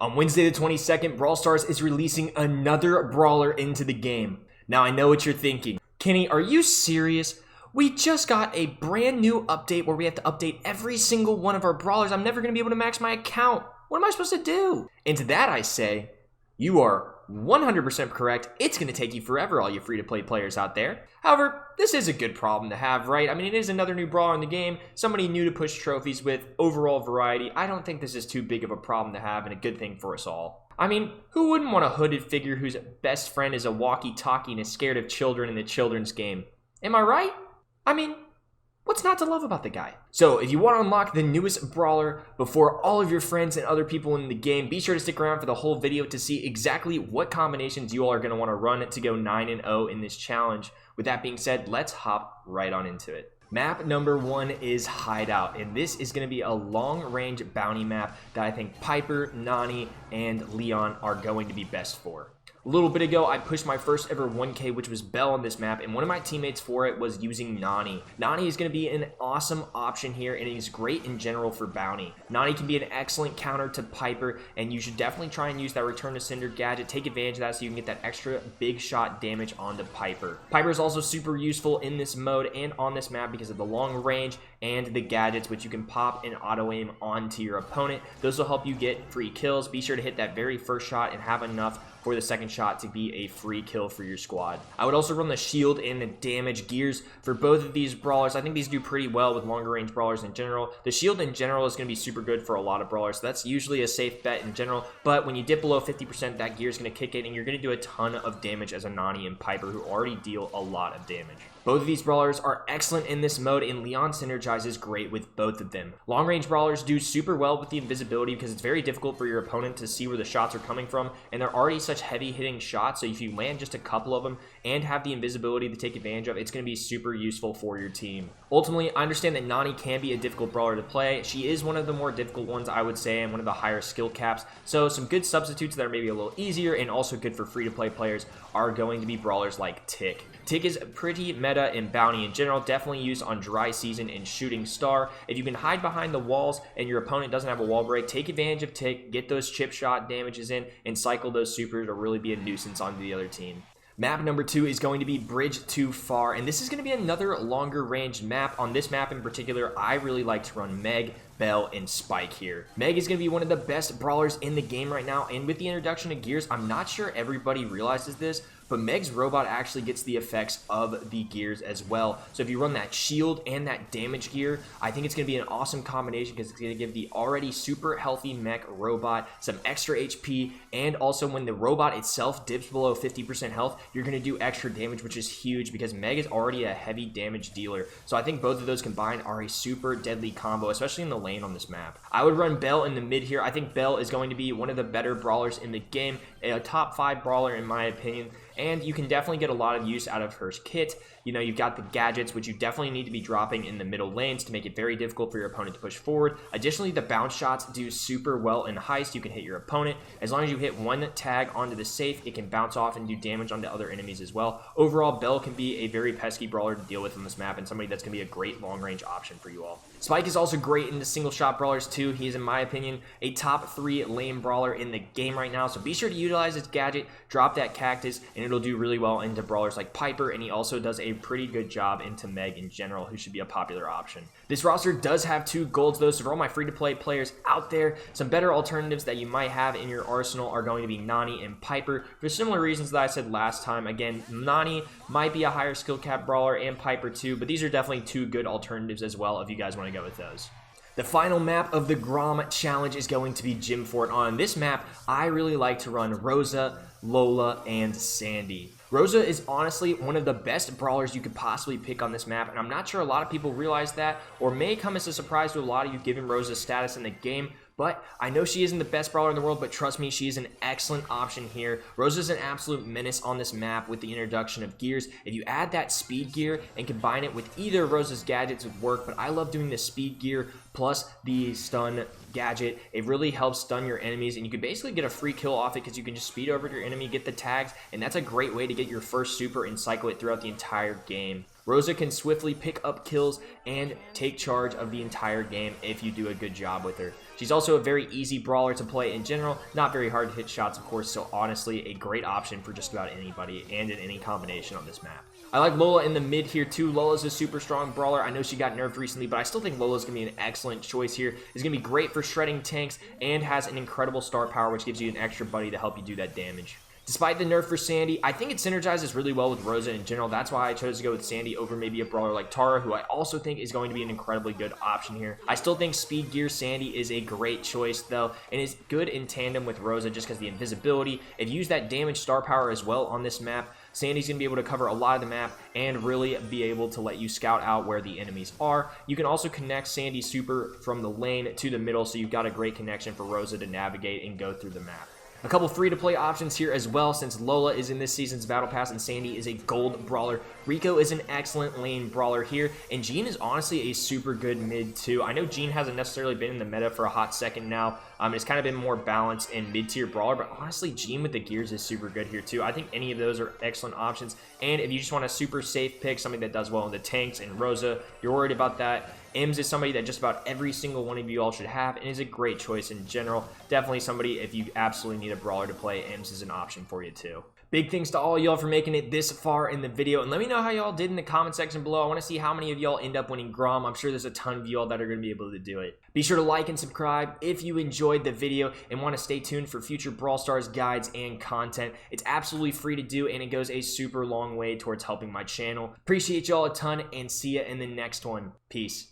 On Wednesday the 22nd, Brawl Stars is releasing another brawler into the game. Now I know what you're thinking. Kenny, are you serious? We just got a brand new update where we have to update every single one of our brawlers. I'm never going to be able to max my account. What am I supposed to do? And to that I say, you are 100% correct. It's going to take you forever, all you free-to-play players out there. However, this is a good problem to have, right? I mean, it is another new brawler in the game, somebody new to push trophies with, overall variety. I don't think this is too big of a problem to have and a good thing for us all. I mean, who wouldn't want a hooded figure whose best friend is a walkie-talkie and is scared of children in the children's game? Am I right? I mean, what's not to love about the guy? So, if you want to unlock the newest brawler before all of your friends and other people in the game, be sure to stick around for the whole video to see exactly what combinations you all are going to want to run to go 9-0 in this challenge. With that being said, let's hop right on into it. Map number 1 is Hideout, and this is going to be a long-range bounty map that I think Piper, Nani, and Leon are going to be best for. A little bit ago, I pushed my first ever 1K, which was Bell on this map, and one of my teammates for it was using Nani. Nani is going to be an awesome option here, and he's great in general for bounty. Nani can be an excellent counter to Piper, and you should definitely try and use that Return to Cinder gadget. Take advantage of that so you can get that extra big shot damage onto Piper. Piper is also super useful in this mode and on this map because of the long range and the gadgets, which you can pop and auto-aim onto your opponent. Those will help you get free kills. Be sure to hit that very first shot and have enough for the second shot to be a free kill for your squad. I would also run the shield and the damage gears for both of these brawlers. I think these do pretty well with longer range brawlers in general. The shield in general is going to be super good for a lot of brawlers, so that's usually a safe bet in general, but when you dip below 50%, that gear is going to kick in and you're going to do a ton of damage as a Nani and Piper, who already deal a lot of damage. Both of these brawlers are excellent in this mode, and Leon synergizes great with both of them. Long range brawlers do super well with the invisibility because it's very difficult for your opponent to see where the shots are coming from, and they're already such heavy hitting shots, so if you land just a couple of them and have the invisibility to take advantage of, it's going to be super useful for your team. Ultimately, I understand that Nani can be a difficult brawler to play. She is one of the more difficult ones, I would say, and one of the higher skill caps, so some good substitutes that are maybe a little easier and also good for free-to-play players are going to be brawlers like Tick. Tick is pretty meta in bounty in general, definitely used on dry season and shooting star. If you can hide behind the walls and your opponent doesn't have a wall break, take advantage of Tick, get those chip shot damages in, and cycle those supers to really be a nuisance onto the other team. Map number 2 is going to be Bridge Too Far, and this is going to be another longer range map. On this map in particular, I really like to run Meg, Bell, and Spike here. Meg is going to be one of the best brawlers in the game right now, and with the introduction of gears, I'm not sure everybody realizes this, but Meg's robot actually gets the effects of the gears as well. So if you run that shield and that damage gear, I think it's going to be an awesome combination because it's going to give the already super healthy mech robot some extra HP, and also when the robot itself dips below 50% health, you're going to do extra damage, which is huge because Meg is already a heavy damage dealer. So I think both of those combined are a super deadly combo, especially in the lane on this map. I would run Bell in the mid here. I think Bell is going to be one of the better brawlers in the game, a top 5 brawler in my opinion, and you can definitely get a lot of use out of her kit. You know, you've got the gadgets, which you definitely need to be dropping in the middle lanes to make it very difficult for your opponent to push forward. Additionally, the bounce shots do super well in Heist. You can hit your opponent. As long as you hit one tag onto the safe, it can bounce off and do damage onto other enemies as well. Overall, Bell can be a very pesky brawler to deal with on this map and somebody that's going to be a great long-range option for you all. Spike is also great in the single-shot brawlers too. He is, in my opinion, a top 3 lane brawler in the game right now, so be sure to utilize his gadget, drop that cactus, and it'll do really well into brawlers like Piper, and he also does a pretty good job into Meg in general, who should be a popular option. This roster does have 2 golds though, so for all my free-to-play players out there, some better alternatives that you might have in your arsenal are going to be Nani and Piper for similar reasons that I said last time. Again, Nani might be a higher skill cap brawler and Piper too, but these are definitely 2 good alternatives as well if you guys want to go with those. The final map of the Grom Challenge is going to be Gym Fort. On this map, I really like to run Rosa, Lola, and Sandy. Rosa is honestly one of the best brawlers you could possibly pick on this map, and I'm not sure a lot of people realize that, or may come as a surprise to a lot of you given Rosa's status in the game, but I know she isn't the best brawler in the world, but trust me, she is an excellent option here. Rosa's an absolute menace on this map with the introduction of gears. If you add that speed gear and combine it with either of Rosa's gadgets, it would work, but I love doing the speed gear plus the stun gadget. It really helps stun your enemies, and you can basically get a free kill off it because you can just speed over your enemy, get the tags, and that's a great way to get your first super and cycle it throughout the entire game. Rosa can swiftly pick up kills and take charge of the entire game if you do a good job with her. She's also a very easy brawler to play in general, not very hard to hit shots of course, so honestly a great option for just about anybody and in any combination on this map. I like Lola in the mid here too. Lola's a super strong brawler. I know she got nerfed recently, but I still think Lola's going to be an excellent choice here. It's going to be great for shredding tanks and has an incredible star power, which gives you an extra buddy to help you do that damage. Despite the nerf for Sandy, I think it synergizes really well with Rosa in general. That's why I chose to go with Sandy over maybe a brawler like Tara, who I also think is going to be an incredibly good option here. I still think Speed Gear Sandy is a great choice though, and is good in tandem with Rosa just because the invisibility. If you use that damage star power as well on this map, Sandy's going to be able to cover a lot of the map and really be able to let you scout out where the enemies are. You can also connect Sandy's super from the lane to the middle, so you've got a great connection for Rosa to navigate and go through the map. A couple free-to-play options here as well, since Lola is in this season's Battle Pass and Sandy is a gold brawler. Rico is an excellent lane brawler here, and Jean is honestly a super good mid too. I know Jean hasn't necessarily been in the meta for a hot second now. It's kind of been more balanced in mid-tier brawler, but honestly, Jean with the gears is super good here too. I think any of those are excellent options, and if you just want a super safe pick, something that does well in the tanks and Rosa, you're worried about that, Ems is somebody that just about every single one of you all should have and is a great choice in general. Definitely somebody, if you absolutely need a brawler to play, Ems is an option for you too. Big thanks to all y'all for making it this far in the video, and let me know how y'all did in the comment section below. I want to see how many of y'all end up winning Grom. I'm sure there's a ton of y'all that are going to be able to do it. Be sure to like and subscribe if you enjoyed the video and want to stay tuned for future Brawl Stars guides and content. It's absolutely free to do, and it goes a super long way towards helping my channel. Appreciate y'all a ton, and see ya in the next one. Peace.